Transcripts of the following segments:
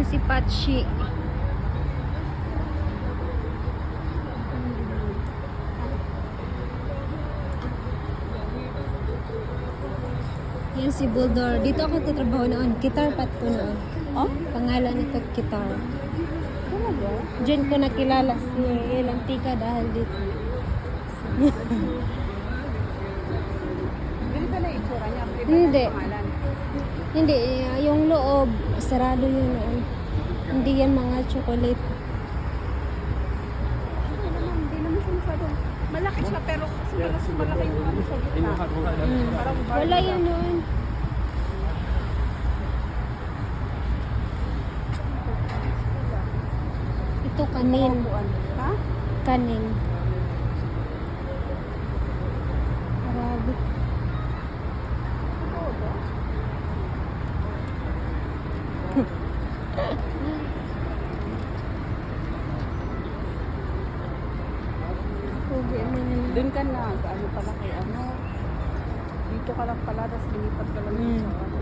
si Patshi. Yan si Bulldor. Dito ako tatrabaho noon. Guitar pat ko noon. Oh? Pangalan nito guitar. Talaga? Diyan ko nakilala si Elantika dahil dito. Ganito na yung itsura niya. Iba Hindi. na pangalan. Hindi, yung loob, sarado yun noon. Hindi yan mga chocolate. Hindi naman siya masyadong malaki siya pero kasi mas malaki yung ano sa gitna. Parang bar- Wala yun noon. Ito kanin. Ha? Kanin. Arabic. Oo ba? Pogi mo na. Doon ka na, ano pala kay ano. Dito ka lang pala, tapos lilipat ka lang dun sa ano.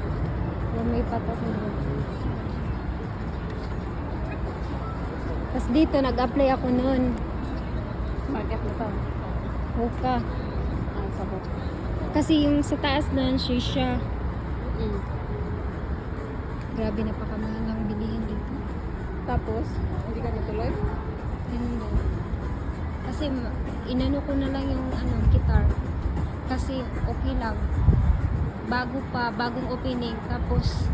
Lumipat ako doon. Tapos dito, nag-apply ako noon. Market na to. Hoka. Ah, sabot. Kasi yung sa taas na, shisha. Mm. Grabe, napakamahal lang bilihin dito. Tapos, hindi ka natuloy? Hindi. Kasi inano ko na lang yung guitar. Kasi okay lang. Bago pa, bagong opening. Tapos,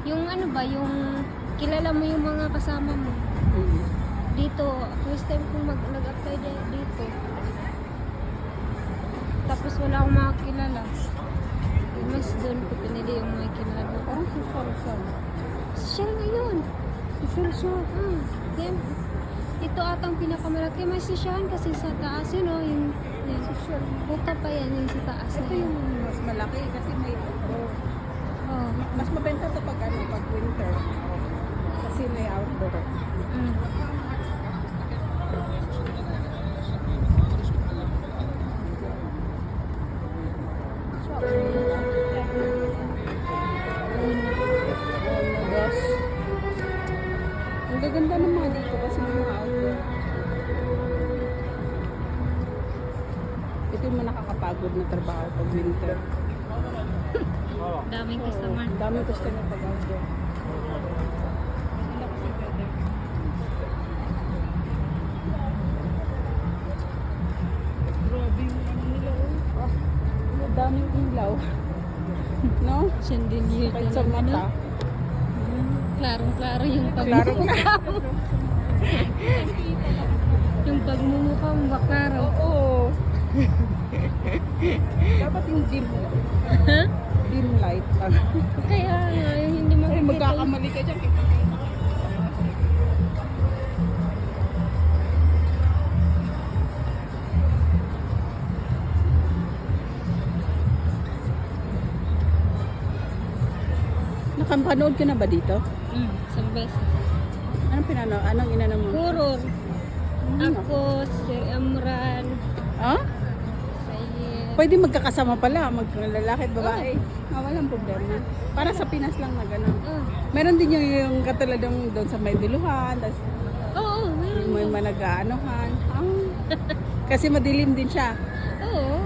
yung ano ba, yung kilala mo yung mga kasama mo. Dito, first time kong nag-apply dito. Tapos wala akong mga kilala. Mas doon ko pinili yung mga kilala. Parang si Sharsan. Siya ngayon. Si Sharsan. Then, ito atang pinakamalaki. May sisyahan kasi sa taas yun, oh, yung buka pa yan, yung sa taas na Ito yun. yung mas malaki kasi may outdoor. Oh. Mas mabenta to pag ano, pag winter. Kasi may outdoor. Mm. Walnuts. Ang gaganda ng mga dito kasi may mga outdoor. Ito yung mga nakakapagod na trabaho pag winter. Daming customer. Ang daming customer pag outdoor. Grabe yung ano nila oh. Ah, ang daming ilaw. No? Chandelier Kahit sa talaga, no? mata. Klarong-klaro yung Klaro. pagmumukha mo. Yung pagmumukha mo, baklaro. Oo. Dapat yung dim. Ha? Dim light. Kaya nga, yung hindi Ay, makikita. magkakamali ka dyan. Nakapanood ka na ba dito? Isang beses. Anong pinano? Anong inano mo? Horror. Ako, Sir Emran, Ah? Sayed. Pwede magkakasama pala, lalaki at babae. Ah, walang problema. Para sa Pinas lang na gano'n. Meron din yung katulad ng doon sa may diluhan, tapos Oo, meron. may manag-aanohan. Ah. Kasi madilim din siya. Oo.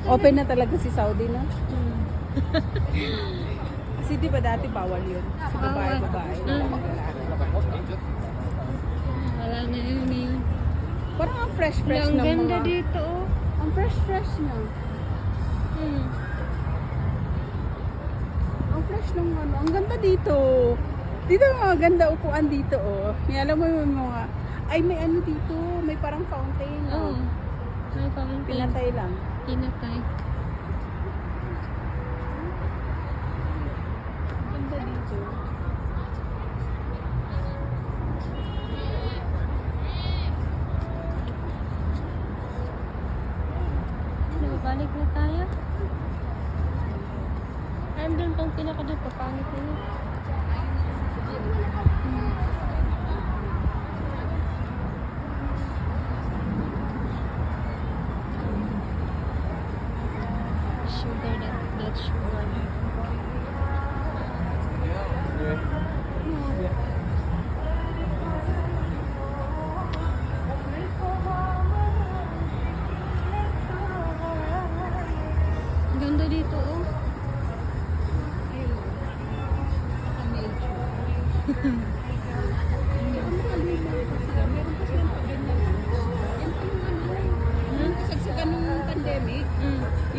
Open na talaga si Saudi, no? Mm. Kasi di ba dati bawal yun? Sa babae, Bawal. babae. Wala na yun yun. Parang ang fresh-fresh Ang ng ganda mga... dito, oh. Ang fresh-fresh na. Hmm. Ang fresh ng ano. Ang ganda dito. Dito mga ganda upuan dito, oh. May alam mo yung mga... Ay, may ano dito. May parang fountain. Oo. Oh. May pamangkin. Pinatay lang. Pinatay. Ang ganda dito. Balik na tayo. Andun pang pinaka doon, papangit na yun. Sugar, that sugar.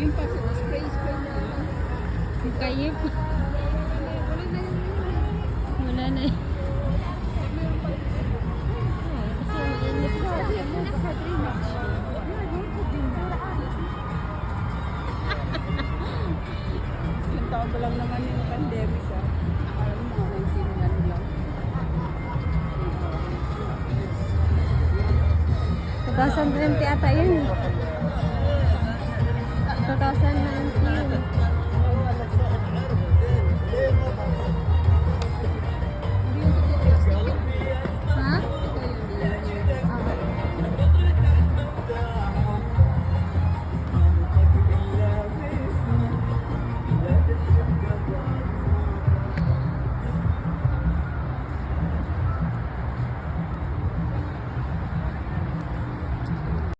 Yung pa, spray na. Yung kayip. Wala na yun. Wala na eh. Kasi mainit sa Ilang taon pa lang naman yung pandemic ah. Akala mo mga 19 ano lang. 2020 ata yun. 2019.